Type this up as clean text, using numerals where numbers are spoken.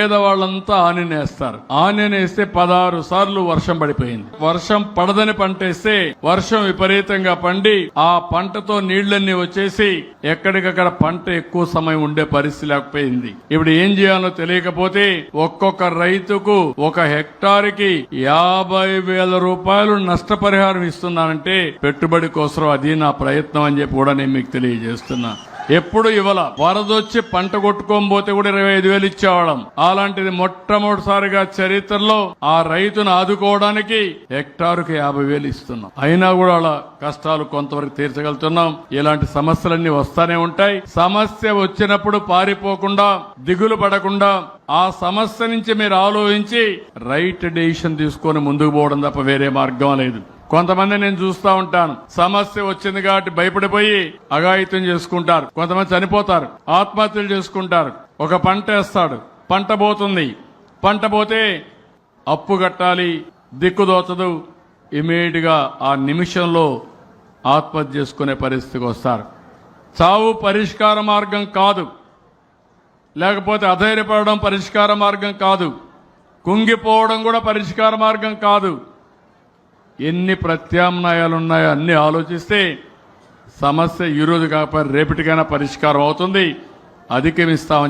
పేదవాళ్ళంతా ఆనినేస్తారు. ఆనినేస్తే 16 సార్లు వర్షం పడిపోయింది. వర్షం పడదని పంటేస్తే వర్షం విపరీతంగా పండి ఆ పంటతో నీళ్లన్నీ వచ్చేసి ఎక్కడికక్కడ పంట ఎక్కువ సమయం ఉండే పరిస్థితి లేకపోయింది. ఇప్పుడు ఏం చేయాలో తెలియకపోతే ఒక్కొక్క రైతుకు 1 హెక్టార్కి 50,000 రూపాయలు నష్టపరిహారం ఇస్తున్నానంటే పెట్టుబడి కోసం అది నా ప్రయత్నం అని చెప్పి కూడా నేను మీకు తెలియజేస్తున్నా. ఎప్పుడు ఇవ్వాల వరదొచ్చి పంట కొట్టుకోకపోతే కూడా 25,000 ఇచ్చేవాళ్ళం. అలాంటిది మొట్టమొదటిసారిగా చరిత్రలో ఆ రైతును ఆదుకోవడానికి హెక్టారుకి 50,000 ఇస్తున్నాం. అయినా కూడా వాళ్ళ కష్టాలు కొంతవరకు తీర్చగలుగుతున్నాం. ఇలాంటి సమస్యలన్నీ వస్తానే ఉంటాయి. సమస్య వచ్చినప్పుడు పారిపోకుండా దిగులు పడకుండా ఆ సమస్య నుంచి మీరు ఆలోచించి రైట్ డెసిషన్ తీసుకొని ముందుకు పోవడం తప్ప వేరే మార్గం లేదు. కొంతమంది నేను చూస్తా ఉంటాను, సమస్య వచ్చింది కాబట్టి భయపడిపోయి అఘాయిత్యం చేసుకుంటారు. కొంతమంది చనిపోతారు, ఆత్మహత్యలు చేసుకుంటారు. ఒక పంట వేస్తాడు, పంట పోతుంది, పంట పోతే అప్పు కట్టాలి, దిక్కుదోచదు, ఇమీడియట్ గా ఆ నిమిషంలో ఆత్మహత్య చేసుకునే పరిస్థితికి వస్తారు. చావు పరిష్కార మార్గం కాదు, లేకపోతే అధైర్యపడడం పరిష్కార మార్గం కాదు, కుంగిపోవడం కూడా పరిష్కార మార్గం కాదు. ఎన్ని ప్రత్యామ్నాయాలు ఉన్నాయో అన్ని ఆలోచిస్తే సమస్య ఈ రోజు కాకపోతే రేపటికైనా పరిష్కారం అవుతుంది. అధిగమిస్తామని